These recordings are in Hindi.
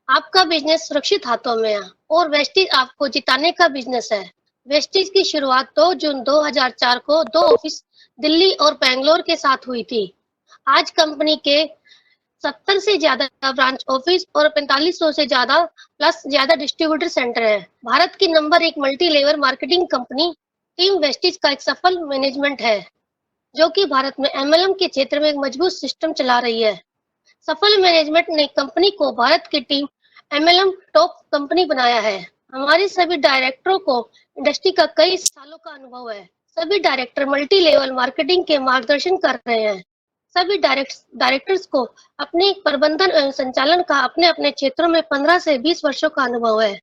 आपका बिजनेस सुरक्षित हाथों में है और वेस्टीज आपको जिताने का बिजनेस है। वेस्टीज की शुरुआत 2 जून 2004 को 2 ऑफिस दिल्ली और बेंगलोर के साथ हुई थी। आज कंपनी के 70 से ज्यादा ब्रांच ऑफिस और 4500 से ज्यादा डिस्ट्रीब्यूटर सेंटर है। भारत की number 1 multi level marketing company team Vestige का एक सफल मैनेजमेंट है, जो कि भारत में एमएलएम के क्षेत्र में एक मजबूत सिस्टम चला रही है। सफल मैनेजमेंट ने कंपनी को भारत की टीम एमएलएम टॉप कंपनी बनाया है। हमारे सभी डायरेक्टरों को इंडस्ट्री का कई सालों का अनुभव है। सभी डायरेक्टर मल्टी लेवल मार्केटिंग के मार्गदर्शन कर रहे हैं। सभी डायरेक्टर्स को अपने प्रबंधन एवं संचालन का अपने अपने क्षेत्रों में 15 से 20 वर्षों का अनुभव है।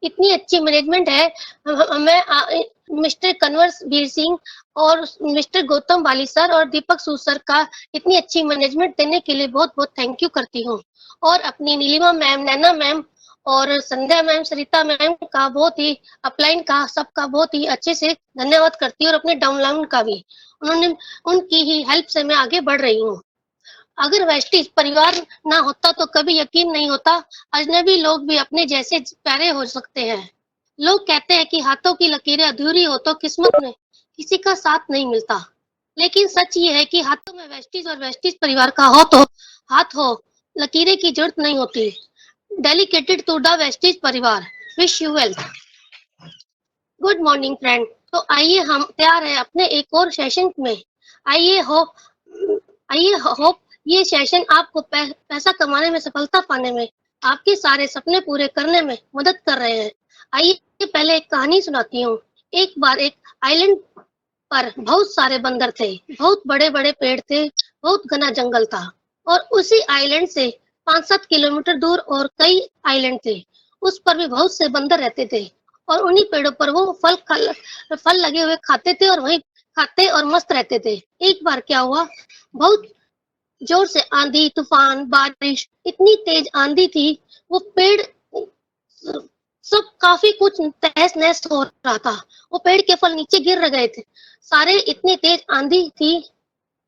इतनी अच्छी मैनेजमेंट है। मैं मिस्टर कन्वर वीर सिंह और मिस्टर गौतम बाली सर और दीपक सूद सर का इतनी अच्छी मैनेजमेंट देने के लिए बहुत बहुत थैंक यू करती हूँ। और अपनी नीलिमा मैम, नैना मैम और संध्या मैम, सरिता मैम का बहुत ही अपलाइन का सबका बहुत ही अच्छे से धन्यवाद करती हूँ और अपने डाउनलाइन का भी। उन्होंने उनकी ही हेल्प से मैं आगे बढ़ रही हूँ। अगर वेस्टीज परिवार ना होता तो कभी यकीन नहीं होता अजनबी लोग भी अपने जैसे प्यारे हो सकते हैं। लोग कहते हैं कि हाथों की लकीरें अधूरी हो तो किस्मत में किसी का साथ नहीं मिलता, लेकिन सच ये है कि हाथों में वेस्टीज और वेस्टीज परिवार का हो तो हाथ हो, लकीरें की जरूरत नहीं होती। डेलिकेटेड टू द वेस्टीज परिवार, wish you well. Good morning friend. तो आइए हम तैयार हैं अपने एक और सेशन में। आइए हो आइए होप ये सेशन आपको पैसा कमाने में, सफलता पाने में, आपके सारे सपने पूरे करने में मदद कर रहे हैं। आइए पहले एक कहानी सुनाती हूँ। एक बार एक आइलैंड पर बहुत सारे बंदर थे। बहुत बड़े बड़े पेड़ थे, बहुत घना जंगल था। और उसी आइलैंड से 5-7 किलोमीटर दूर और कई आइलैंड थे। उस पर भी बहुत से बंदर रहते थे और उन्हीं पेड़ों पर वो फल लगे हुए खाते थे और वहीं खाते और मस्त रहते थे। एक बार क्या हुआ, बहुत जोर से आंधी, तूफान, बारिश, इतनी तेज आंधी थी, वो पेड़ सब काफी कुछ तहस नहस हो रहा था। वो पेड़ के फल नीचे गिर गए थे। सारे, इतनी तेज आंधी थी,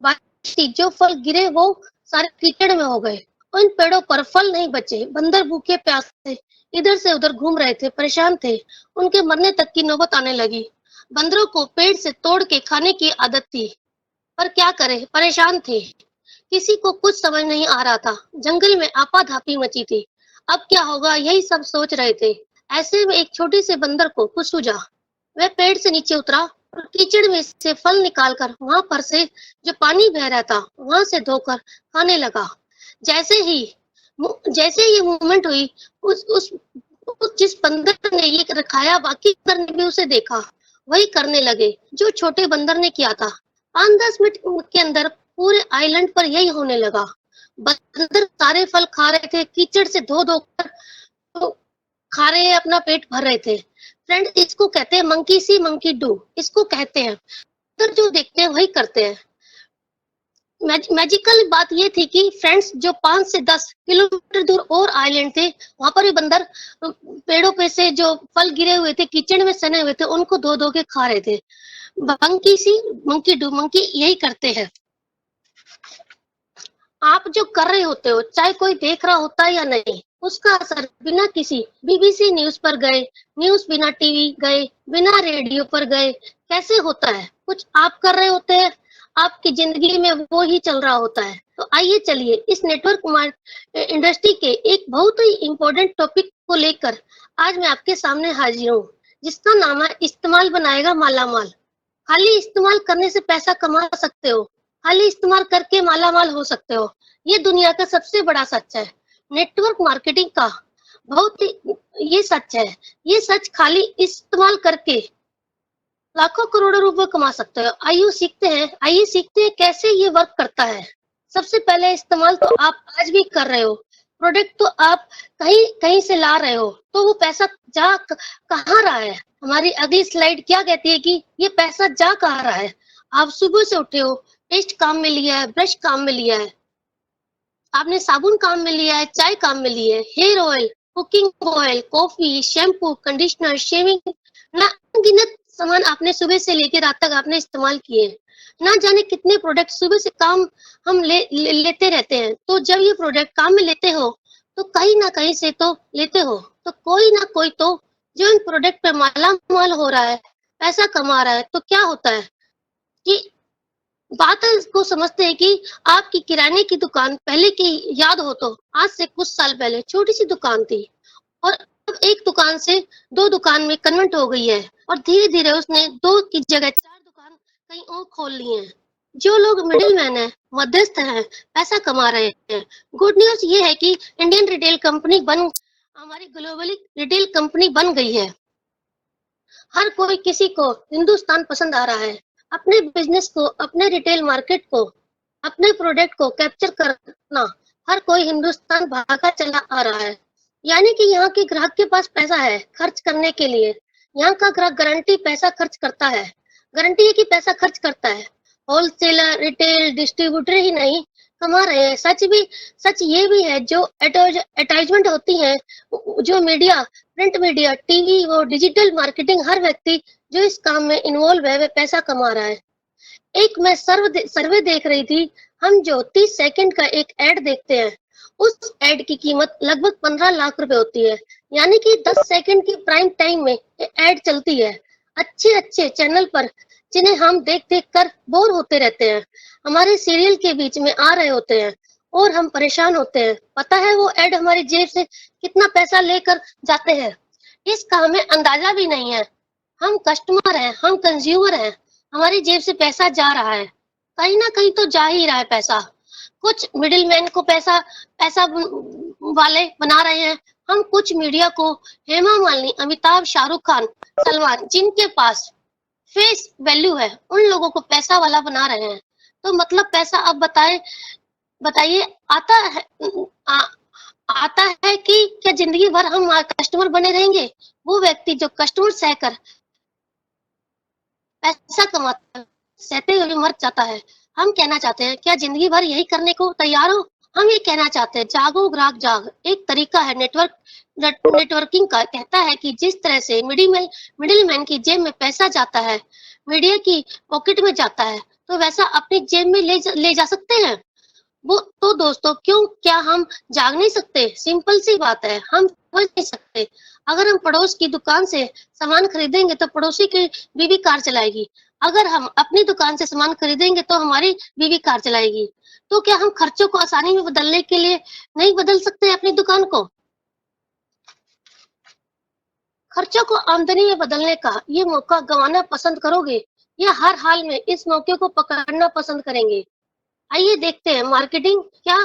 बारिश थी, जो फल गिरे वो सारे कीचड़ में हो गए। उन पेड़ों पर फल नहीं बचे। बंदर भूखे प्यासे इधर से उधर घूम रहे थे, परेशान थे। उनके मरने तक की नौबत आने लगी। बंदरों को पेड़ से तोड़ के खाने की आदत थी, पर क्या करें, परेशान थे। किसी को कुछ समझ नहीं आ रहा था। जंगल में आपाधापी मची थी। अब क्या होगा, यही सब सोच रहे थे। ऐसे में एक छोटे से बंदर को कुछ सूझा। वह पेड़ से नीचे उतरा और कीचड़ में से फल निकालकर वहां पर से जो पानी बह रहा था वहां से धोकर खाने लगा। जैसे ही जैसे ये मूवमेंट हुई, उस जिस बंदर ने ये खाया, बाकी बंदर ने भी उसे देखा। वही करने लगे जो छोटे बंदर ने किया था। 5-10 मिनट के अंदर पूरे आइलैंड पर यही होने लगा। बंदर सारे फल खा रहे थे, कीचड़ से धो धो कर तो खा रहे हैं, अपना पेट भर रहे थे। फ्रेंड, इसको कहते हैं मंकी सी मंकी डू, इसको कहते हैं। तो जो देखते हैं वही करते हैं। मैजिकल बात ये थी कि फ्रेंड्स, जो 5 से 10 किलोमीटर दूर और आइलैंड थे, वहां पर भी बंदर पेड़ों पे से जो फल गिरे हुए थे, कीचड़ में सने हुए थे, उनको धो धो के खा रहे थे। Monkey C monkey do, monkey यही करते हैं। आप जो कर रहे होते हो, चाहे कोई देख रहा होता है या नहीं, उसका असर बिना किसी बीबीसी न्यूज पर गए, न्यूज बिना टीवी गए, बिना रेडियो पर गए कैसे होता है। कुछ आप कर रहे होते हैं, आपकी जिंदगी में वो ही चल रहा होता है। तो आइए चलिए इस नेटवर्क इंडस्ट्री के एक बहुत ही इम्पोर्टेंट टॉपिक को लेकर आज मैं आपके सामने हाजिर हूँ, जिसका नाम है इस्तेमाल बनाएगा मालामाल। खाली इस्तेमाल करने से पैसा कमा सकते हो, खाली इस्तेमाल करके मालामाल हो सकते हो। ये दुनिया का सबसे बड़ा सच है, नेटवर्क मार्केटिंग का। बहुत ही ये सच है। ये सच खाली इस्तेमाल करके लाखों करोड़ों रुपए कमा सकते हो। आइए सीखते हैं कैसे ये वर्क करता है। सबसे पहले, इस्तेमाल तो आप आज भी कर रहे हो। प्रोडक्ट तो आप कहीं कहीं से ला रहे हो, तो वो पैसा जा कहाँ रहा है। हमारी अगली स्लाइड क्या कहती है कि ये पैसा जा कहाँ रहा है। आप सुबह से उठे हो, पेस्ट काम में लिया है, ब्रश काम में लिया है, आपने साबुन काम में लिया है, चाय काम में ली है, hair oil, cooking oil, coffee, shampoo, conditioner, shaving, ना अनगिनत सामान आपने सुबह से लेकर रात तक आपने इस्तेमाल किए। ना जाने कितने प्रोडक्ट सुबह से काम हम लेते रहते हैं। तो जब ये प्रोडक्ट काम में लेते हो तो कहीं ना कहीं से तो लेते हो, तो कोई ना कोई तो जो इन प्रोडक्ट पे माला माल हो रहा है, पैसा कमा रहा है। तो क्या होता है कि बात इसको समझते हैं कि आपकी किराने की दुकान पहले की याद हो तो आज से कुछ साल पहले छोटी सी दुकान थी, और अब एक दुकान से दो दुकान में कन्वर्ट हो गई है, और धीरे धीरे उसने दो की जगह चार दुकान कहीं और खोल ली है। जो लोग मिडिल मैन है, मध्यस्थ हैं, पैसा कमा रहे हैं। गुड न्यूज ये है कि इंडियन रिटेल कंपनी बन हमारी ग्लोबली रिटेल कंपनी बन गई है। हर कोई किसी को हिंदुस्तान पसंद आ रहा है। अपने बिजनेस को, अपने रिटेल मार्केट को, अपने प्रोडक्ट को कैप्चर करना हर कोई हिंदुस्तान भागा चला आ रहा है। यानी कि यहाँ के ग्राहक के पास पैसा है खर्च करने के लिए। यहाँ का ग्राहक गारंटी पैसा खर्च करता है, गारंटी है कि पैसा खर्च करता है। होलसेलर, रिटेल, डिस्ट्रीब्यूटर ही नहीं कमा रहे हैं। सच ये भी है जो एडवर्टाइजमेंट होती है, जो मीडिया, प्रिंट मीडिया, टीवी और डिजिटल मार्केटिंग, हर व्यक्ति जो इस काम में इन्वॉल्व है वह पैसा कमा रहा है। एक मैं सर्वे देख रही थी। हम जो 30 सेकंड का एक ऐड देखते हैं, उस ऐड की कीमत लगभग 15 लाख रुपए होती है। यानी कि 10 सेकंड की प्राइम टाइम में ये ऐड चलती है अच्छे अच्छे चैनल पर, जिन्हें हम देख देख कर बोर होते रहते हैं। हमारे सीरियल के बीच में आ रहे होते हैं और हम परेशान होते हैं। पता है वो ऐड हमारी जेब से कितना पैसा लेकर जाते हैं, इसका हमें अंदाजा भी नहीं है। हम कस्टमर हैं, हम कंज्यूमर हैं, हमारी जेब से पैसा जा रहा है, कहीं ना कहीं तो जा ही रहा है पैसा। कुछ मिडिल मैन को पैसा पैसा वाले बना रहे हैं। हम कुछ मीडिया को, हेमा मालिनी, अमिताभ, शाहरुख खान, सलमान, जिनके पास फेस वैल्यू है, उन लोगों को पैसा वाला बना रहे हैं। तो मतलब पैसा, अब बताइए आता है आ, आता है कि क्या जिंदगी भर हम कस्टमर बने रहेंगे? वो व्यक्ति जो कस्टमर सहकर पैसा कमाता है, सहते हुए मर जाता है। हम कहना चाहते हैं, क्या जिंदगी भर यही करने को तैयार हो? हम ये कहना चाहते हैं, जागो ग्राहक जाग। एक तरीका है नेटवर्किंग का, कहता है कि जिस तरह से मिडिल मैन की जेब में पैसा जाता है, मीडिया की पॉकेट में जाता है, तो वैसा अपनी जेब में ले जा सकते हैं। वो तो दोस्तों, क्या हम जाग नहीं सकते? सिंपल सी बात है, हम समझ नहीं सकते। अगर हम पड़ोस की दुकान से सामान खरीदेंगे तो पड़ोसी की बीवी कार चलाएगी। अगर हम अपनी दुकान से सामान खरीदेंगे तो हमारी बीवी कार चलाएगी। तो क्या हम खर्चों को आसानी में बदलने के लिए नहीं बदल सकते अपनी दुकान को? खर्चों को आमदनी में बदलने का ये मौका गंवाना पसंद करोगे, या हर हाल में इस मौके को पकड़ना पसंद करेंगे? आइए देखते हैं मार्केटिंग क्या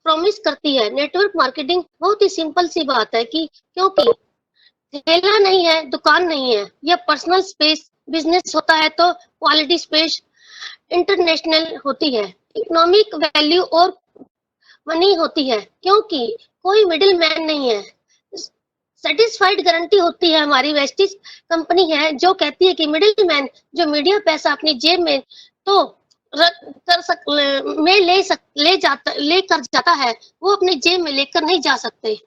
प्रॉमिस करती है। नेटवर्क मार्केटिंग बहुत ही सिंपल सी बात है कि क्योंकि ठेला नहीं है, दुकान नहीं है, यह पर्सनल स्पेस। बिजनेस होता है तो क्वालिटी स्पेस इंटरनेशनल होती है, इकोनॉमिक वैल्यू और मनी होती है, क्योंकि कोई मिडिल मैन नहीं है। सेटिस्फाइड गारंटी होती है। हमारी वेस्टिज कंपनी है जो कहती है कि मिडिल मैन जो मीडिया पैसा अपनी जेब में तो कर सक में ले कर जाता है, वो अपनी जेब में लेकर नहीं जा सकते।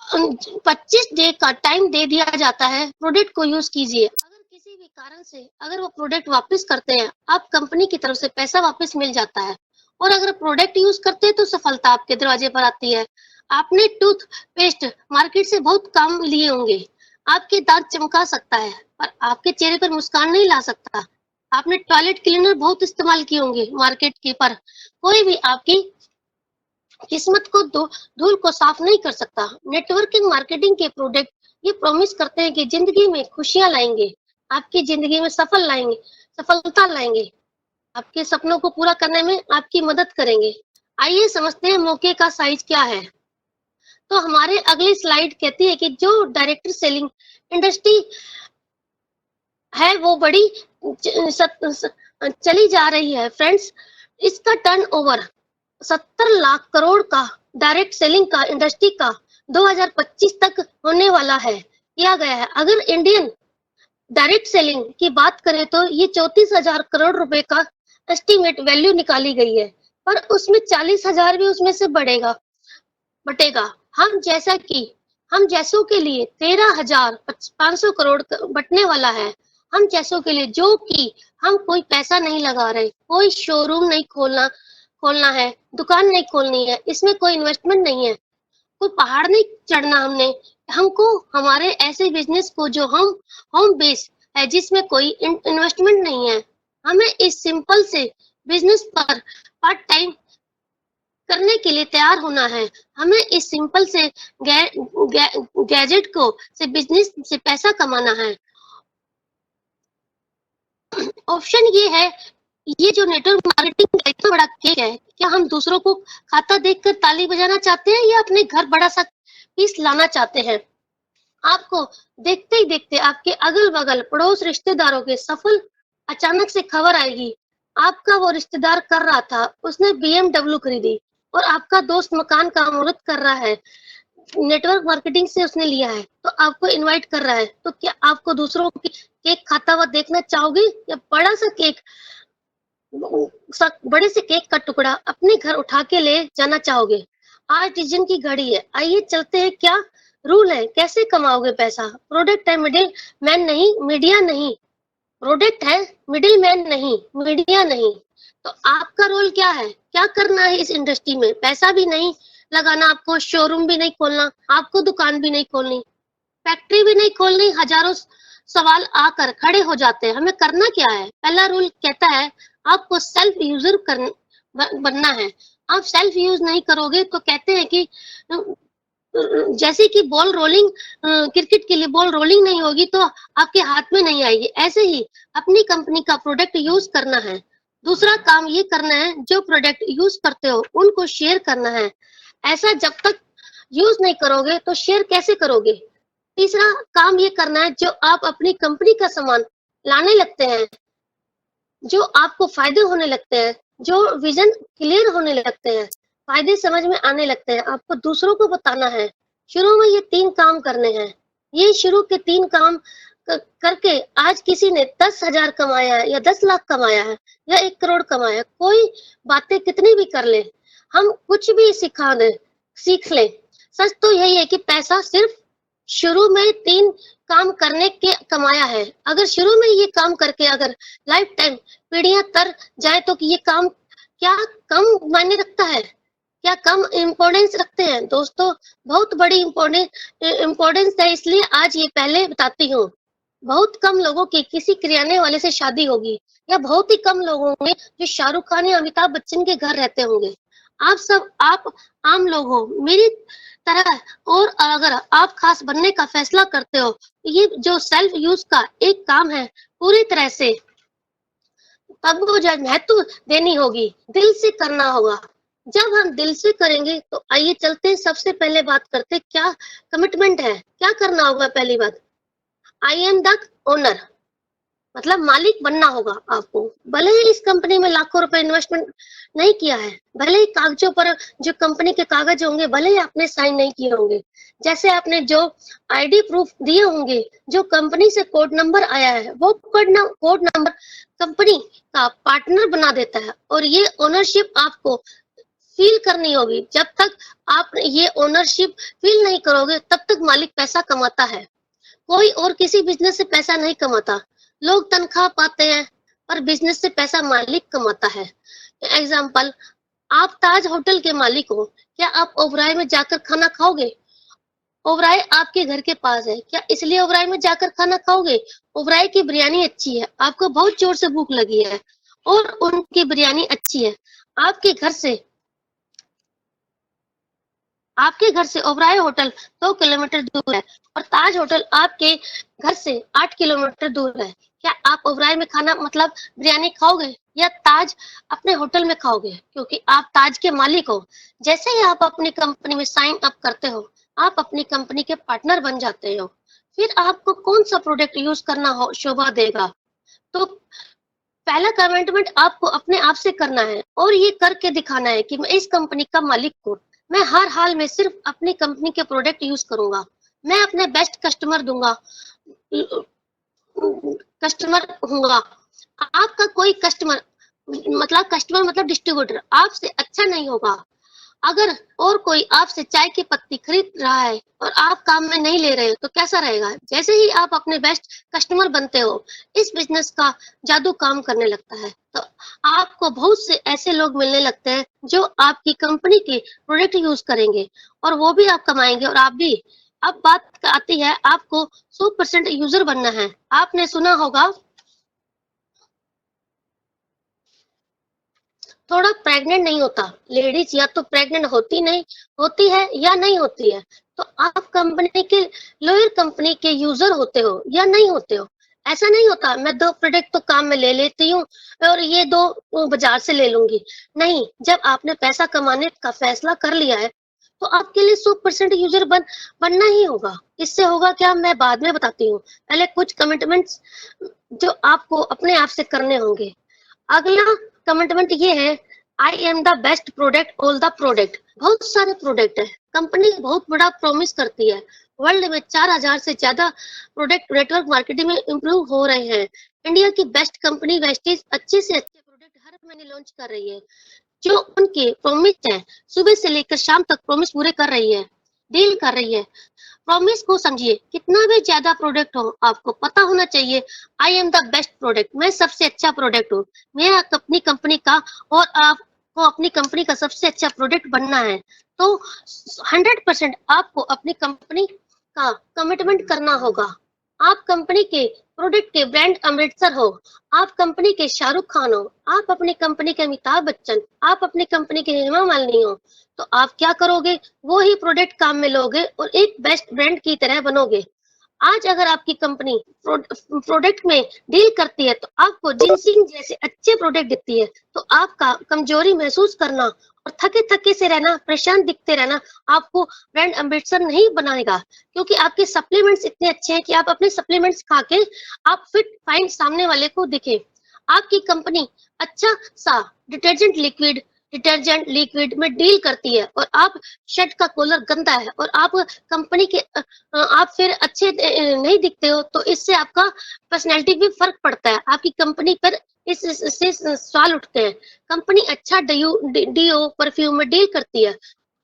25 डे का टाइम दे दिया जाता है, प्रोडक्ट को यूज कीजिए। अगर किसी भी कारण से अगर वो प्रोडक्ट वापस करते हैं, आप कंपनी की तरफ से पैसा वापस मिल जाता है। और अगर प्रोडक्ट यूज करते हैं तो सफलता आपके दरवाजे पर आती है। आपने टूथपेस्ट मार्केट से बहुत कम लिए होंगे, आपके दांत चमका सकता है पर आपके चेहरे पर मुस्कान नहीं ला सकता। आपने टॉयलेट क्लीनर बहुत इस्तेमाल किए होंगे मार्केट के, पर कोई भी आपकी किस्मत को धूल को साफ नहीं कर सकता। नेटवर्किंग मार्केटिंग के प्रोडक्ट ये प्रॉमिस करते हैं कि जिंदगी में खुशियां लाएंगे, आपकी जिंदगी में सफलता लाएंगे, आपके सपनों को पूरा करने में आपकी मदद करेंगे। आइए समझते हैं मौके का साइज क्या है। तो हमारे अगली स्लाइड कहती है कि जो डायरेक्ट सेलिंग इंडस्ट्री है वो बड़ी चली जा रही है फ्रेंड्स। इसका टर्नओवर 70 लाख करोड़ का डायरेक्ट सेलिंग का इंडस्ट्री का 2025 तक होने वाला है, किया गया है। अगर इंडियन डायरेक्ट सेलिंग की बात करें तो ये 34,000 करोड़ रुपए का एस्टिमेट वैल्यू निकाली गई है, पर उसमें 40,000 भी उसमें से बटेगा। हम जैसों के लिए 13,500 करोड़ बटने वाला है। हम जैसों के लिए, जो कि हम कोई पैसा नहीं लगा रहे, कोई शोरूम नहीं खोलना है, दुकान नहीं खोलनी है, इसमें कोई इन्वेस्टमेंट नहीं है, कोई पहाड़ नहीं चढ़ना हमने। हमको हमारे ऐसे बिजनेस को जो हम होम बेस है जिसमें कोई इन्वेस्टमेंट नहीं है, हमें इस सिंपल से बिजनेस पर पार्ट टाइम करने के लिए तैयार होना है। हमें इस सिंपल से गैजेट को से बिजनेस से पैसा कमाना है। ऑप्शन ये है, ये जो नेटवर्क मार्केटिंग का इतना बड़ा केक है, क्या हम दूसरों को खाता देखकर ताली बजाना चाहते हैं या अपने घर बड़ा सा पीस लाना चाहते हैं? आपको देखते ही देखते आपके अगल-बगल पड़ोस रिश्तेदारों के सफल अचानक से खबर आएगी। आपका वो रिश्तेदार कर रहा था, उसने बीएमडब्ल्यू खरीदी और आपका दोस्त मकान का मुहूर्त कर रहा है। नेटवर्क मार्केटिंग से उसने लिया है, तो आपको इनवाइट कर रहा है। तो क्या आपको दूसरों की केक खाता हुआ देखना चाहोगे या बड़ा सा केक बड़े से केक का टुकड़ा अपने घर उठा के ले जाना चाहोगे? आज डिसीजन की घड़ी है। आइए चलते हैं, क्या रूल है, कैसे कमाओगे पैसा? प्रोडक्ट है, मिडिल मैन नहीं, मीडिया नहीं। प्रोडक्ट है, मिडिल मैन नहीं, मीडिया नहीं। तो आपका रोल क्या है? क्या करना है इस इंडस्ट्री में? पैसा भी नहीं लगाना आपको, शोरूम भी नहीं खोलना, आपको दुकान भी नहीं खोलनी, फैक्ट्री भी नहीं खोलनी। हजारों सवाल आकर खड़े हो जाते हैं, हमें करना क्या है? पहला रूल कहता है आपको सेल्फ यूजर बनना है। आप सेल्फ यूज नहीं करोगे तो कहते हैं कि जैसे कि बॉल रोलिंग, क्रिकेट के लिए बॉल रोलिंग नहीं होगी तो आपके हाथ में नहीं आएगी, ऐसे ही अपनी कंपनी का प्रोडक्ट यूज करना है। दूसरा काम ये करना है, जो प्रोडक्ट यूज करते हो उनको शेयर करना है। ऐसा जब तक यूज नहीं करोगे तो शेयर कैसे करोगे? तीसरा काम ये करना है, जो आप अपनी कंपनी का सामान लाने लगते हैं, जो आपको फायदे होने लगते हैं, जो विजन क्लियर होने लगते हैं, फायदे समझ में आने लगते हैं, आपको दूसरों को बताना है। शुरू में ये 3 काम करने हैं। ये शुरू के 3 काम करके आज किसी ने 10,000 कमाया है या 10 लाख कमाया है या 1 करोड़ कमाया है, कोई बातें कितनी भी कर ले, हम कुछ भी सिखा दें, सीख लें, सच तो यही है कि पैसा सिर्फ शुरू में 3 काम करने के कमाया है। अगर शुरू में ये काम करके अगर लाइफ टाइम पीढ़ियां तर जाए तो कि ये काम क्या कम मायने रखता है? क्या कम इम्पोर्टेंस रखते हैं? दोस्तों, बहुत बड़ी इम्पोर्टेंस है, इसलिए आज ये पहले बताती हूँ। बहुत कम लोगों की किसी किराने वाले से शादी होगी या बहुत ही कम लोग होंगे जो शाहरुख खान या अमिताभ बच्चन के घर रहते होंगे। आप आम लोग हो मेरी तरह, और अगर आप खास बनने का फैसला करते हो तो ये जो सेल्फ यूज का एक काम है, पूरी तरह से तब वो जब महत्व देनी होगी, दिल से करना होगा। जब हम दिल से करेंगे तो आइए चलते हैं, सबसे पहले बात करते हैं क्या कमिटमेंट है, क्या करना होगा। पहली बात, आई एम द ओनर, मतलब मालिक बनना होगा आपको। भले ही इस कंपनी में लाखों रुपए इन्वेस्टमेंट नहीं किया है, भले ही कागजों पर जो कंपनी के कागज होंगे, भले ही आपने साइन नहीं किए होंगे, जैसे आपने जो आईडी प्रूफ दिए होंगे, जो कंपनी से कोड नंबर आया है, वो कोड नंबर कंपनी का पार्टनर बना देता है। और ये ओनरशिप आपको फील करनी होगी। जब तक आप ये ओनरशिप फील नहीं करोगे तब तक मालिक पैसा कमाता है। कोई और किसी बिजनेस से पैसा नहीं कमाता। लोग तनख्वाह पाते हैं पर बिजनेस से पैसा मालिक कमाता है। एग्जाम्पल, आप ताज होटल के मालिक हो, क्या आप ओबराय में जाकर खाना खाओगे? ओबराय आपके घर के पास है, क्या इसलिए ओबराय में जाकर खाना खाओगे? ओबराय की बिरयानी अच्छी है, आपको बहुत जोर से भूख लगी है और उनकी बिरयानी अच्छी है। आपके घर से ओबराय होटल 2 किलोमीटर दूर है और ताज होटल आपके घर से 8 किलोमीटर दूर है। क्या आप ओबराय में खाना मतलब बिरयानी खाओगे या ताज अपने होटल में खाओगे? क्योंकि आप ताज के मालिक हो। जैसे ही आप अपनी कंपनी में साइन अप करते हो, आप अपनी कंपनी के पार्टनर बन जाते हो। फिर आपको कौन सा प्रोडक्ट यूज करना हो शोभा देगा, तो पहला कमिटमेंट आपको अपने आप से करना है और ये करके दिखाना है कि मैं इस कंपनी का मालिक हूँ। मैं हर हाल में सिर्फ अपनी कंपनी के प्रोडक्ट यूज करूंगा। मैं अपने बेस्ट कस्टमर हूँगा। आपका कोई कस्टमर मतलब डिस्ट्रीब्यूटर आपसे अच्छा नहीं होगा। अगर और कोई आपसे चाय की पत्ती खरीद रहा है और आप काम में नहीं ले रहे हो तो कैसा रहेगा? जैसे ही आप अपने बेस्ट कस्टमर बनते हो, इस बिजनेस का जादू काम करने लगता है। तो आपको बहुत से ऐसे लोग मिलने लगते हैं जो आपकी कंपनी के प्रोडक्ट यूज करेंगे और वो भी आप कमाएंगे और आप भी। अब बात आती है आपको 100% यूजर बनना है। आपने सुना होगा थोड़ा प्रेग्नेंट नहीं होता, लेडीज या तो प्रेग्नेंट होती नहीं होती है या नहीं होती है। तो आप कंपनी के लोअर कंपनी के यूजर होते हो या नहीं होते हो। ऐसा नहीं होता मैं दो प्रोडक्ट तो काम में ले लेती हूँ और ये दो बाजार से ले लूंगी। नहीं, जब आपने पैसा कमाने का फैसला कर लिया है तो आपके लिए 100% यूजर बनना ही होगा। इससे होगा क्या, मैं बाद में बताती हूँ। पहले कुछ कमिटमेंट्स जो आपको अपने आप से करने होंगे। अगला कमिटमेंट ये है, I am the best product all the product. बहुत सारे प्रोडक्ट है, कंपनी बहुत बड़ा प्रॉमिस करती है। वर्ल्ड में 4000 से ज्यादा प्रोडक्ट नेटवर्क मार्केटिंग में इम्प्रूव हो रहे हैं। इंडिया की बेस्ट कंपनी वेस्टीज अच्छे से अच्छे प्रोडक्ट हर महीने लॉन्च कर रही है। जो उनके प्रॉमिस है, सुबह से लेकर शाम तक प्रॉमिस पूरे कर रही है, डील कर रही है। प्रॉमिस को समझिए, कितना भी ज्यादा प्रोडक्ट हो आपको पता होना चाहिए, I am the best product, मैं सबसे अच्छा प्रोडक्ट हूँ। मैं अपनी कंपनी का और आपको अपनी कंपनी का सबसे अच्छा प्रोडक्ट बनना है। तो 100% आपको अपनी कंपनी का कमिटमेंट करना होगा। आप कंपनी के प्रोडक्ट के ब्रांड अम्बेसडर हो, आप कंपनी के शाहरुख खान हो, आप अपनी कंपनी के अमिताभ बच्चन, आप अपनी कंपनी के हेमा मालिनी हो। तो आप क्या करोगे, वो ही प्रोडक्ट काम में लोगे और एक बेस्ट ब्रांड की तरह बनोगे। आज अगर आपकी कंपनी प्रोडक्ट में डील करती है तो आपको जिनसिंग जैसे अच्छे प्रोडक्ट देती है, तो आपका कमजोरी महसूस करना और थके थके से रहना, परेशान दिखते रहना आपको ब्रांड एम्बेसडर नहीं बनाएगा। क्योंकि आपके सप्लीमेंट्स इतने अच्छे हैं कि आप अपने सप्लीमेंट्स खा के आप फिट फाइन सामने वाले को दिखे। आपकी कंपनी अच्छा सा डिटर्जेंट लिक्विड में डील करती है और आप शर्ट का कॉलर गंदा है और आप कंपनी के आप फिर अच्छे नहीं दिखते हो, तो इससे आपका पर्सनैलिटी भी फर्क पड़ता है। आपकी कंपनी पर इससे सवाल उठते हैं। कंपनी अच्छा डीओ परफ्यूम में डील करती है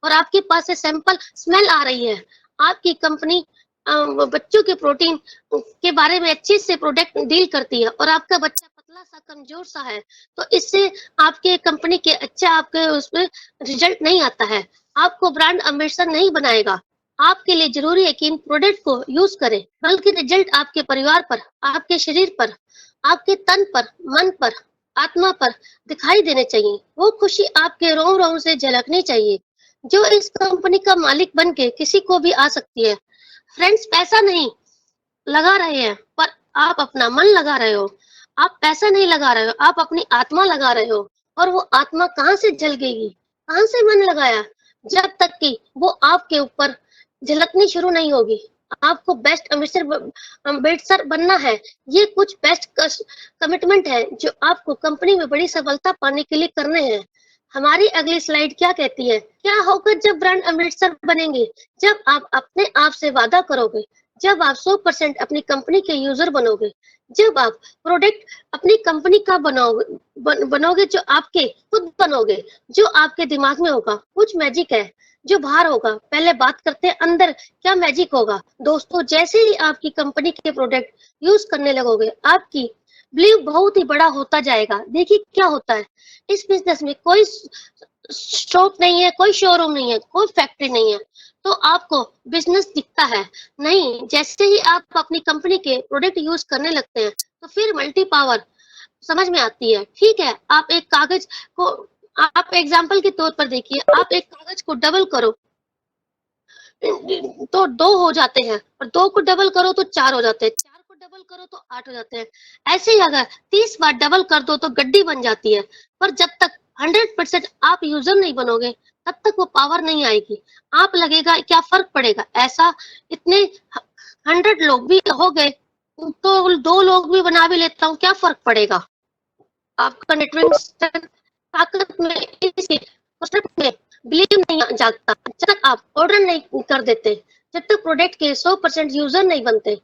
और आपके पास से सैंपल स्मेल आ रही है। आपकी कंपनी बच्चों के प्रोटीन के बारे में अच्छे से प्रोडक्ट डील करती है और आपका बच्चा पतला सा कमजोर सा है, तो इससे आपके कंपनी के अच्छा आपके उसमें रिजल्ट नहीं आता है। आपको ब्रांड एम्बेसडर नहीं बनाएगा। आपके लिए जरूरी है कि इन प्रोडक्ट को यूज करें, बल्कि रिजल्ट आपके परिवार पर, आपके शरीर पर, आपके तन पर, मन पर, आत्मा पर दिखाई देने चाहिए। वो खुशी आपके रोम रोम से झलकनी चाहिए जो इस कंपनी का मालिक बन के किसी को भी आ सकती है। फ्रेंड्स, पैसा नहीं लगा रहे हैं पर आप अपना मन लगा रहे हो। आप पैसा नहीं लगा रहे हो, आप अपनी आत्मा लगा रहे हो। और वो आत्मा कहाँ से जलगेगी, कहाँ से मन लगाया, जब तक कि वो आपके ऊपर झलकनी शुरू नहीं होगी। आपको बेस्ट अम्बेसडर बनना है। ये कुछ बेस्ट कमिटमेंट है जो आपको कंपनी में बड़ी सफलता पाने के लिए करने हैं। हमारी अगली स्लाइड क्या कहती है, क्या होगा जब ब्रांड एम्बेसडर बनेंगे? जब आप अपने आप से वादा करोगे, जब आप 100% अपनी कंपनी के यूजर बनोगे, जब आप प्रोडक्ट अपनी कंपनी का बनोगे जो आपके खुद बनोगे, जो आपके दिमाग में होगा। कुछ मैजिक है जो बाहर होगा। पहले बात करते हैं अंदर क्या मैजिक होगा। दोस्तों, जैसे ही आपकी कंपनी के प्रोडक्ट यूज करने लगोगे, आपकी बिलीव बहुत ही बड़ा होता जाएगा। देखिए क्या होता है, इस बिजनेस में कोई स्टॉक नहीं है, कोई शोरूम नहीं है, कोई फैक्ट्री नहीं है, तो आपको बिजनेस दिखता है नहीं। जैसे ही आप अपनी कंपनी के प्रोडक्ट यूज करने लगते हैं तो फिर मल्टी पावर समझ में आती है। ठीक है, आप एक कागज को, आप एग्जाम्पल के तौर पर देखिए, आप एक कागज को डबल करो तो 2 हो जाते हैं और 2 को डबल करो तो 4 हो जाते हैं, 4 को डबल करो तो 8 हो जाते हैं। ऐसे ही अगर 30 बार डबल कर दो तो गड्डी बन जाती है। पर जब तक 100% आप यूजर नहीं बनोगे, तब तक वो पावर नहीं आएगी। आप लगेगा क्या फर्क पड़ेगा, ऐसा इतने 100 लोग भी हो गए तो 2 लोग भी बना भी लेता हूँ, क्या फर्क पड़ेगा। आपका नेटवर्क ताकत में इसी में बिलीव नहीं जागता। जब तक आप ऑर्डर नहीं कर देते, जब तक प्रोडक्ट के 100% यूजर नहीं बनते।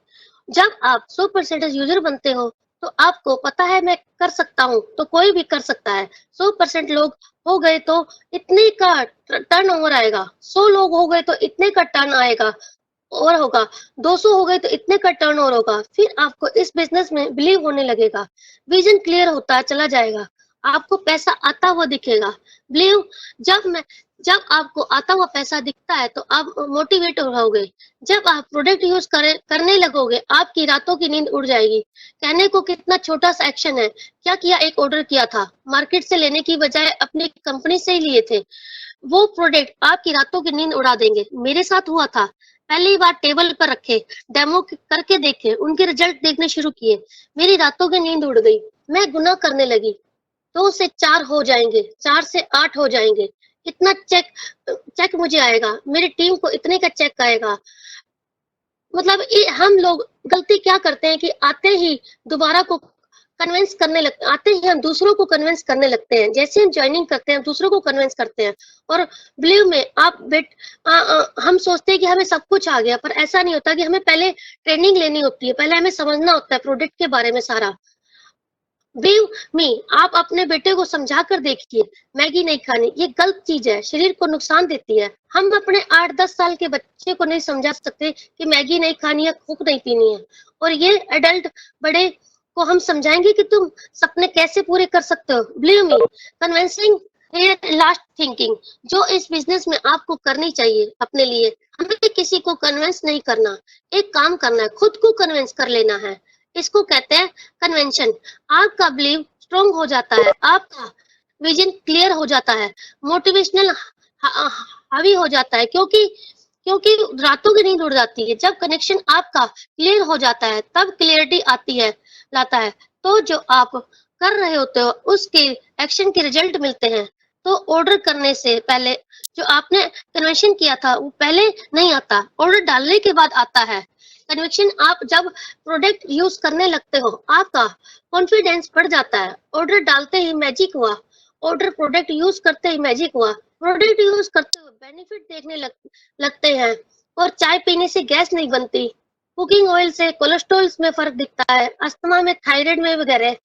जब आप 100% यूजर बनते हो तो तो आपको पता है मैं कर सकता हूँ, तो कोई भी कर सकता है। 100% लोग हो गए तो इतने का टर्न ओवर आएगा, 100 लोग हो गए तो इतने का टर्न आएगा और होगा, 200 हो गए तो इतने का टर्नओवर होगा। फिर आपको इस बिजनेस में बिलीव होने लगेगा, विजन क्लियर होता चला जाएगा, आपको पैसा आता हुआ दिखेगा। बिलीव जब मैं जब आपको आता हुआ पैसा दिखता है तो आप मोटिवेट रहोगे। जब आप प्रोडक्ट यूज करने लगोगे, आपकी रातों की नींद उड़ जाएगी। कहने को कितना छोटा सा एक्शन है, क्या किया, एक ऑर्डर किया था, मार्केट से लेने की बजाय अपनी कंपनी से ही लिए थे। वो प्रोडक्ट आपकी रातों की नींद उड़ा देंगे। मेरे साथ हुआ था, पहली बार टेबल पर रखे, डेमो करके देखे, उनके रिजल्ट देखने शुरू किए, मेरी रातों की नींद उड़ गई। मैं गुनाह करने लगी, 2 से 4 हो जाएंगे, 4 से 8 हो जाएंगे, इतना चेक चेक मुझे आएगा, मेरी टीम को इतने का चेक आएगा। मतलब हम लोग गलती क्या करते हैं कि आते ही दोबारा को कन्विंस करने लगते, आते ही हम दूसरों को कन्विंस करने लगते हैं। जैसे हम ज्वाइनिंग करते हैं, दूसरों को कन्विंस करते हैं। और बिलीव में आप हम सोचते हैं कि हमें सब कुछ आ गया, पर ऐसा नहीं होता कि हमें पहले ट्रेनिंग लेनी होती है, पहले हमें समझना होता है प्रोडक्ट के बारे में सारा। बिलीव मी, आप अपने बेटे को समझा कर देखिए, मैगी नहीं खानी, ये गलत चीज है, शरीर को नुकसान देती है। हम अपने 8-10 साल के बच्चे को नहीं समझा सकते कि मैगी नहीं खानी है, कोक नहीं पीनी है, और ये एडल्ट बड़े को हम समझाएंगे कि तुम सपने कैसे पूरे कर सकते हो। Believe me, convincing last thinking जो इस बिजनेस में आपको करनी चाहिए अपने लिए। हमें किसी को कन्विंस नहीं करना, एक काम करना है, खुद को कन्विंस कर लेना है। इसको कहते हैं कन्वेंशन। आपका बिलीव स्ट्रॉन्ग हो जाता है, आपका विजन क्लियर हो जाता है, मोटिवेशनल हावी हो जाता है, क्योंकि क्योंकि रातों की नींद उड़ जाती है। जब कनेक्शन आपका क्लियर हो जाता है, तब क्लियरिटी आती है, लाता है। तो जो आप कर रहे होते हो उसके एक्शन के रिजल्ट मिलते हैं। तो ऑर्डर करने से पहले जो आपने कन्वेंशन किया था वो पहले नहीं आता, ऑर्डर डालने के बाद आता है कन्वेंशन। आप जब प्रोडक्ट यूज करने लगते हो, आपका कॉन्फिडेंस बढ़ जाता है। ऑर्डर डालते ही मैजिक हुआ, ऑर्डर प्रोडक्ट यूज करते ही मैजिक हुआ, प्रोडक्ट यूज करते हुए बेनिफिट देखने लगते हैं। और चाय पीने से गैस नहीं बनती, कुकिंग ऑयल से कोलेस्ट्रॉल में फर्क दिखता है, अस्थमा में, थायराइड में वगैरह।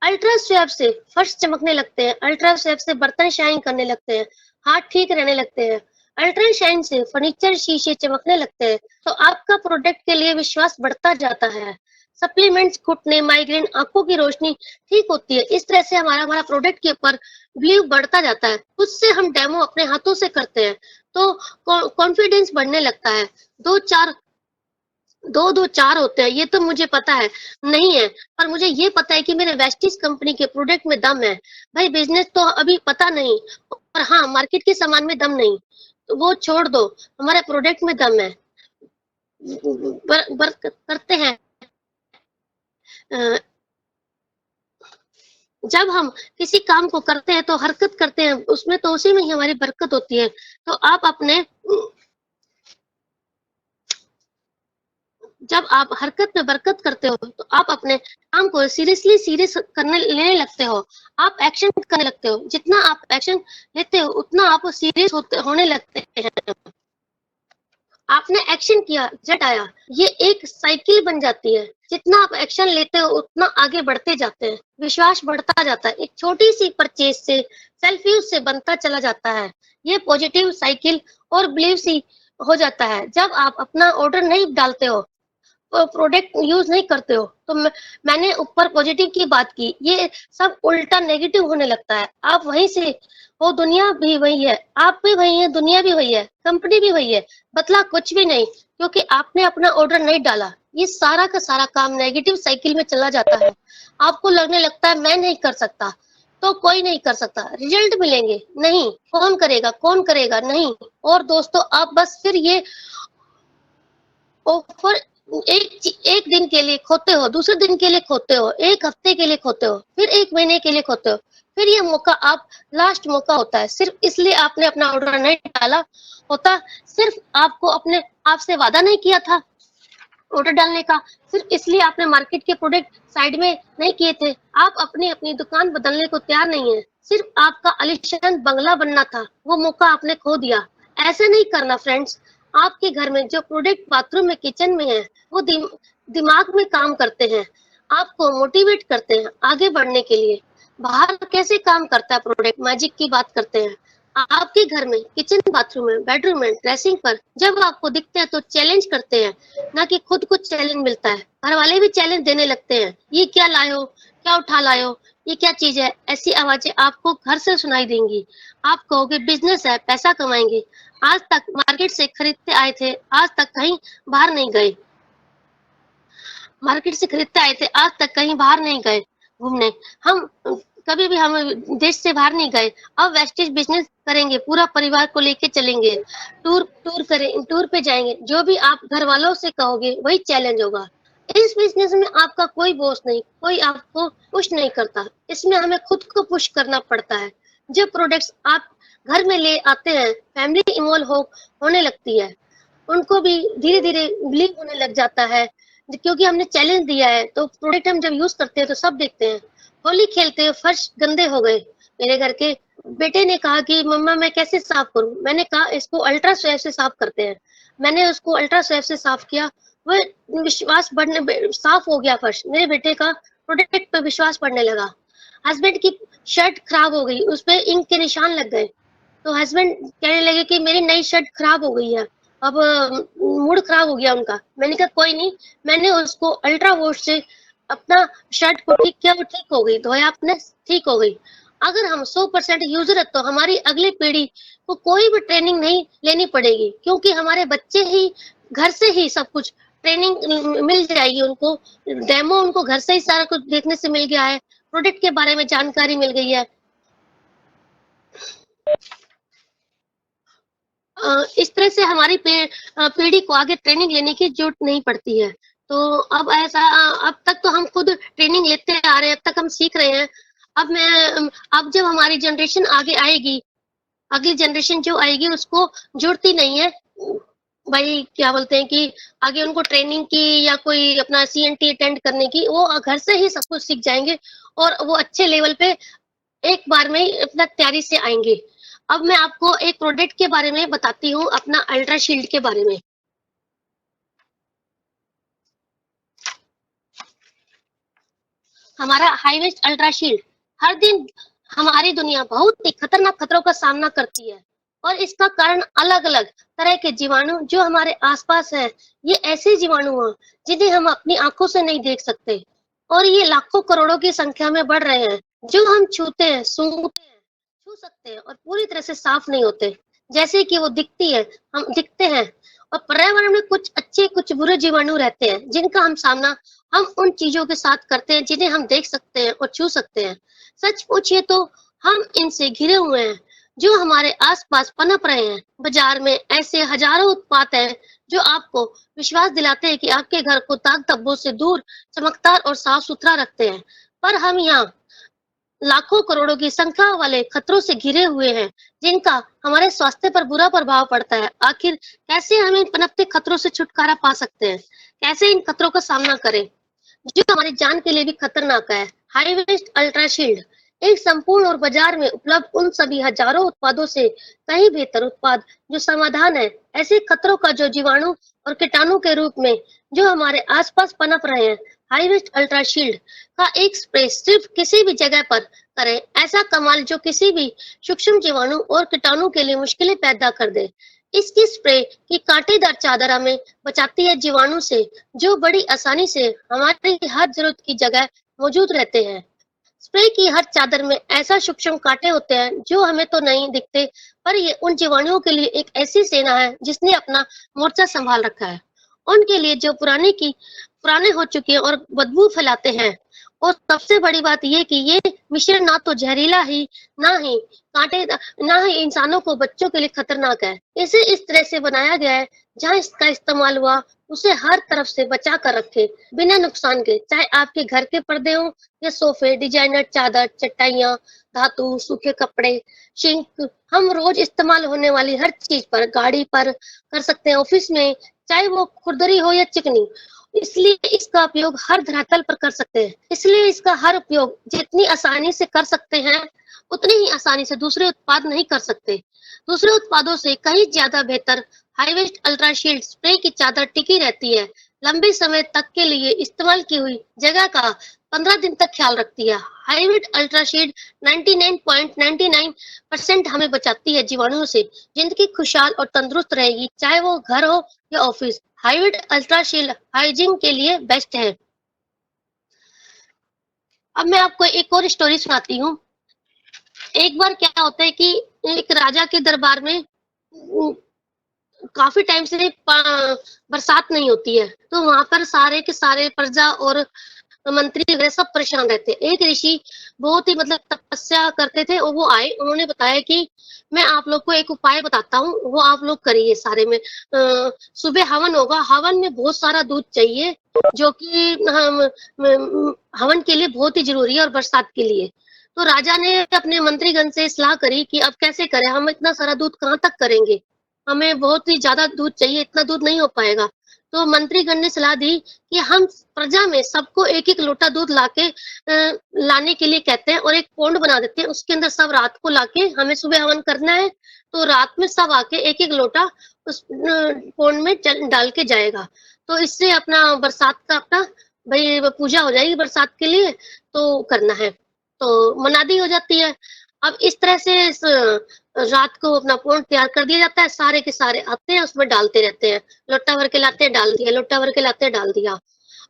अल्ट्रा स्वेप से फर्श चमकने लगते हैं, अल्ट्रा स्वेप से बर्तन शाइन करने लगते हैं, हाथ ठीक रहने लगते हैं, अल्ट्रा शाइन से फर्नीचर शीशे चमकने लगते हैं। तो आपका प्रोडक्ट के लिए विश्वास बढ़ता जाता है। सप्लीमेंट्स, घुटने, माइग्रेन, आंखों की रोशनी ठीक होती है। इस तरह से हमारा हमारा प्रोडक्ट के ऊपर बिलीव बढ़ता जाता है। उससे हम डेमो अपने हाथों से करते हैं तो कॉन्फिडेंस बढ़ने लगता है। दो दो चार होते हैं, ये तो मुझे पता है नहीं है, पर मुझे ये पता है कि मेरे वेस्टिज कंपनी के प्रोडक्ट में दम है। भाई बिजनेस तो अभी पता नहीं, और हाँ मार्केट के सामान में दम नहीं, तो वो छोड़ दो, हमारे प्रोडक्ट में दम है। करते हैं। जब हम किसी काम को करते हैं तो हरकत करते हैं, उसमें तो उसी में ही हमारी बरकत होती है। तो आप अपने जब आप हरकत में बरकत करते हो तो आप अपने काम को सीरियस करने लेने लगते हो, आप एक्शन करने लगते हो। जितना आप एक्शन लेते हो उतना आप सीरियस होने लगते हैं। आपने एक्शन किया, रिजल्ट आया, ये एक साइकिल बन जाती है। जितना आप एक्शन लेते हो उतना आगे बढ़ते जाते हैं, विश्वास बढ़ता जाता है। एक छोटी सी परचेज से, सेल्फ यूज से बनता चला जाता है। ये पॉजिटिव साइकिल और बिलीव सी हो जाता है। जब आप अपना ऑर्डर नहीं डालते हो, प्रोडक्ट यूज नहीं करते हो, तो मैंने ऊपर पॉजिटिव की बात की, ये सब उल्टा नेगेटिव होने लगता है। आप वहीं से हो, दुनिया भी वही है, आप भी वही है, दुनिया भी वही है, कंपनी भी वही है, बदला कुछ भी नहीं, क्योंकि आपने अपना ऑर्डर नहीं डाला। ये सारा का सारा काम नेगेटिव साइकिल में चला जाता है। आपको लगने लगता है मैं नहीं कर सकता, तो कोई नहीं कर सकता। रिजल्ट मिलेंगे नहीं, कौन करेगा नहीं। और दोस्तों आप बस फिर ये ऑफर एक दिन के लिए खोते हो, दूसरे दिन के लिए खोते हो, एक हफ्ते के लिए खोते हो, फिर एक महीने के लिए खोते हो। फिर ये मौका आप लास्ट मौका होता है, सिर्फ इसलिए आपने अपना ऑर्डर नहीं डाला होता, सिर्फ आपको अपने आप से वादा नहीं किया था ऑर्डर डालने का, सिर्फ इसलिए आपने मार्केट के प्रोडक्ट साइड में नहीं किए थे, आप अपनी अपनी दुकान बदलने को तैयार नहीं है, सिर्फ आपका आलीशान बंगला बनना था, वो मौका आपने खो दिया। ऐसे नहीं करना फ्रेंड्स। आपके घर में जो प्रोडक्ट बाथरूम में, किचन में है, वो दिमाग में काम करते हैं। आपको मोटिवेट करते हैं आगे बढ़ने के लिए। बाहर कैसे काम करता है प्रोडक्ट, मैजिक की बात करते हैं। आपके घर में, किचन, बाथरूम में, बेडरूम में, ड्रेसिंग पर जब आपको दिखते हैं तो चैलेंज करते हैं, ना कि खुद को चैलेंज मिलता है। घर वाले भी चैलेंज देने लगते हैं, ये क्या लाए हो, क्या उठा लाए हो, ये क्या चीज है। ऐसी आवाजें आपको घर से सुनाई देंगी। आप कहोगे बिजनेस है, पैसा कमाएंगे। आज तक मार्केट से खरीदते आए थे, आज तक कहीं बाहर नहीं गए। मार्केट से खरीदते आए थे, आज तक कहीं बाहर नहीं गए घूमने। हम कभी भी हम देश से बाहर नहीं गए। अब वेस्टेज बिजनेस करेंगे, पूरा परिवार को लेके चलेंगे, टूर पे जाएंगे। जो भी आप घर वालों से कहोगे वही चैलेंज होगा। इस बिजनेस में आपका कोई बॉस नहीं, कोई आपको पुश नहीं करता। इसमें हमें खुद को पुश करना पड़ता है। जो प्रोडक्ट्स आप घर में ले आते हैं, फैमिली इन्वॉल्व होने लगती है, उनको भी धीरे धीरे बिलीव होने लग जाता है, क्योंकि हमने चैलेंज दिया है। तो प्रोडक्ट हम जब यूज करते हैं तो सब देखते हैं। होली खेलते हुए फर्श गंदे हो गए। मेरे घर के बेटे ने कहा कि मम्मा मैं कैसे साफ करूं। मैंने कहा इसको अल्ट्रा स्वेप से साफ करते हैं। मैंने उसको अल्ट्रा स्वेप से साफ किया, वो विश्वास बढ़ने, साफ हो गया फर्श। मेरे बेटे का प्रोडक्ट पे विश्वास बढ़ने लगा। हस्बैंड की शर्ट खराब हो गई, उस पे इंक के निशान लग गए। तो हस्बैंड कहने लगे कि मेरी नई शर्ट खराब हो गई है, अब मूड खराब हो गया उनका। मैंने कहा कोई नहीं, मैंने उसको अल्ट्रा वॉश से अपना शर्ट को ठीक किया, वो ठीक हो गई। धोया आपने, ठीक हो गई। अगर हम 100% यूजर है तो हमारी अगली पीढ़ी को कोई भी ट्रेनिंग नहीं लेनी पड़ेगी, क्योंकि हमारे बच्चे ही घर से ही सब कुछ ट्रेनिंग मिल जाएगी उनको। डेमो उनको घर से ही सारा कुछ देखने से मिल गया है, प्रोडक्ट के बारे में जानकारी मिल गई है। इस तरह से हमारी पीढ़ी को आगे ट्रेनिंग लेने की जरूरत नहीं पड़ती है। तो अब ऐसा, अब तक तो हम खुद ट्रेनिंग लेते आ रहे हैं, अब तक हम सीख रहे हैं। अब जब हमारी जनरेशन आगे आएगी, अगली जनरेशन जो आएगी उसको जरूरत ही नहीं है भाई, क्या बोलते हैं कि आगे उनको ट्रेनिंग की या कोई अपना सीएनटी अटेंड करने की। वो घर से ही सब कुछ सीख जाएंगे और वो अच्छे लेवल पे एक बार में ही अपना तैयारी से आएंगे। अब मैं आपको एक प्रोडक्ट के बारे में बताती हूँ, अपना अल्ट्रा शील्ड के बारे में। हमारा हाई वेस्ट अल्ट्रा शील्ड, हर दिन हमारी दुनिया बहुत ही खतरनाक खतरों का सामना करती है, और इसका कारण अलग अलग तरह के जीवाणु जो हमारे आसपास है। ये ऐसे जीवाणु हैं जिन्हें हम अपनी आंखों से नहीं देख सकते, और ये लाखों करोड़ों की संख्या में बढ़ रहे हैं। जो हम छूते हैं, सूंघते हैं, छू सकते हैं और पूरी तरह से साफ नहीं होते, जैसे कि वो हम दिखते हैं। और पर्यावरण में कुछ अच्छे कुछ बुरे जीवाणु रहते हैं जिनका हम सामना हम उन चीजों के साथ करते हैं जिन्हें हम देख सकते हैं और छू सकते हैं। सच पूछिए तो हम इनसे घिरे हुए हैं, जो हमारे आसपास पनप रहे हैं। बाजार में ऐसे हजारों उत्पाद हैं जो आपको विश्वास दिलाते हैं कि आपके घर को दाग धब्बों से दूर, चमकदार और साफ सुथरा रखते हैं। पर हम यहाँ लाखों करोड़ों की संख्या वाले खतरों से घिरे हुए हैं, जिनका हमारे स्वास्थ्य पर बुरा प्रभाव पड़ता है। आखिर कैसे हम इन पनपते खतरों से छुटकारा पा सकते हैं, कैसे इन खतरों का सामना करें जो हमारी जान के लिए भी खतरनाक है। हाई वेस्ट अल्ट्रा शील्ड एक संपूर्ण और बाजार में उपलब्ध उन सभी हजारों उत्पादों से कहीं बेहतर उत्पाद जो समाधान है ऐसे खतरों का, जो जीवाणु और कीटाणु के रूप में जो हमारे आसपास पनप रहे हैं। हाई वेस्ट अल्ट्रा शील्ड का एक स्प्रे सिर्फ किसी भी जगह पर करें, ऐसा कमाल जो किसी भी सूक्ष्म जीवाणु और कीटाणु के लिए मुश्किलें पैदा कर दे। इसकी स्प्रे की कांटेदार चादर हमें बचाती है जीवाणु से, जो बड़ी आसानी से हमारी हर जरूरत की जगह मौजूद रहते हैं। स्प्रे की हर चादर में ऐसा सूक्ष्म कांटे होते हैं जो हमें तो नहीं दिखते, पर ये उन जीवाणुओं के लिए एक ऐसी सेना है जिसने अपना मोर्चा संभाल रखा है। उनके लिए जो पुराने हो चुके हैं और बदबू फैलाते हैं। और सबसे बड़ी बात ये कि ये मिश्रण ना तो जहरीला ही, ना ही इंसानों को, बच्चों के लिए खतरनाक है। इसे इस तरह से बनाया गया है जहाँ इसका इस्तेमाल हुआ उसे हर तरफ से बचा कर रखे, बिना नुकसान के। चाहे आपके घर के पर्दे हो या सोफे, डिजाइनर चादर, चटाइयाँ, धातु, सूखे कपड़े, सिंक, हम रोज इस्तेमाल होने वाली हर चीज पर, गाड़ी पर कर सकते हैं, ऑफिस में, चाहे वो खुरदरी हो या चिकनी। इसलिए इसका उपयोग हर धरातल पर कर सकते हैं। इसलिए इसका हर उपयोग जितनी आसानी से कर सकते हैं, उतनी ही आसानी से दूसरे उत्पाद नहीं कर सकते। दूसरे उत्पादों से कहीं ज्यादा बेहतर high waist ultra shield spray की चादर टिकी रहती है, लंबे समय तक के लिए इस्तेमाल की हुई जगह का 15 दिन तक ख्याल रखती है। हाइब्रिड अल्ट्राशील्ड 99.99% हमें बचाती है जीवाणुओं से। जिंदगी खुशहाल और तंदुरुस्त रहेगी, चाहे वो घर हो या ऑफिस। हाइब्रिड अल्ट्राशील्ड हाइजीन के लिए बेस्ट है। अब मैं आपको एक और स्टोरी सुनाती हूँ। एक बार क्या होता है कि एक राजा के दरबार में काफी टाइम से बरसात नहीं होती है, तो वहां पर सारे के सारे प्रजा और मंत्री वगैरह सब परेशान रहते हैं। एक ऋषि बहुत ही मतलब तपस्या करते थे और वो आए, उन्होंने बताया कि मैं आप लोग को एक उपाय बताता हूँ, वो आप लोग करिए सारे में। सुबह हवन होगा, हवन में बहुत सारा दूध चाहिए, जो कि हम हवन के लिए बहुत ही जरूरी है और बरसात के लिए। तो राजा ने अपने मंत्रीगण से सलाह करी कि अब कैसे करें, हम इतना सारा दूध कहाँ तक करेंगे, हमें बहुत ही ज्यादा दूध चाहिए, इतना दूध नहीं हो पाएगा। तो मंत्रीगण ने सलाह दी कि हम प्रजा में सबको एक-एक लोटा दूध लाके लाने के लिए कहते हैं और एक पोंड बना देते हैं, उसके अंदर सब रात को लाके हमें सुबह हवन करना है, तो रात में सब आके एक-एक लोटा उस पोंड में डाल के जाएगा। तो इससे अपना बरसात का अपना भई पूजा हो जाएगी बरसात के लिए, तो करना है। तो मनादी हो जाती है। अब इस तरह से रात को अपना पोंड तैयार कर दिया जाता है, सारे के सारे आते हैं, उसमें डालते रहते हैं। लोटा भर के लाते हैं, डाल दिया, लोटा भर के लाते हैं, डाल दिया।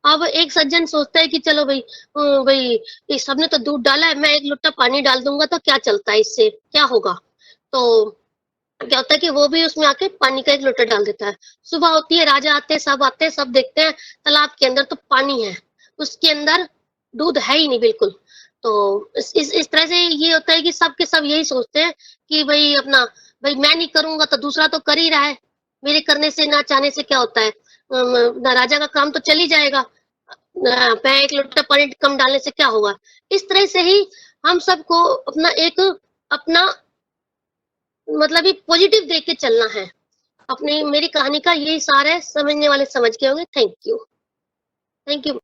अब एक सज्जन सोचता है कि चलो भई ये सबने तो दूध डाला है, मैं 1 लोटा पानी डाल दूँगा तो क्या चलता है इससे, क्या होगा? तो क्या होता है कि वो भी उसमें आके पानी का 1 लोटा डाल देता है। सुबह होती है, राजा आते हैं, सब देखते हैं, तालाब के अंदर तो पानी है, उसके अंदर दूध है ही नहीं बिल्कुल। तो इस तरह से ये होता है कि सब के सब यही सोचते हैं कि भई मैं नहीं करूँगा तो दूसरा तो कर ही रहा है, मेरे करने से ना चाहने से क्या होता है? राजा का काम तो चल ही जाएगा। मैं 1 लोटा पानी कम डालने से क्या होगा? इस तरह से ही हम सबको अपना एक अपना मतलब एक पॉजिटिव देख के चलना है। अपनी मेरी कहानी का यही सार है, समझने वाले समझ गए होंगे। Thank you. Thank you.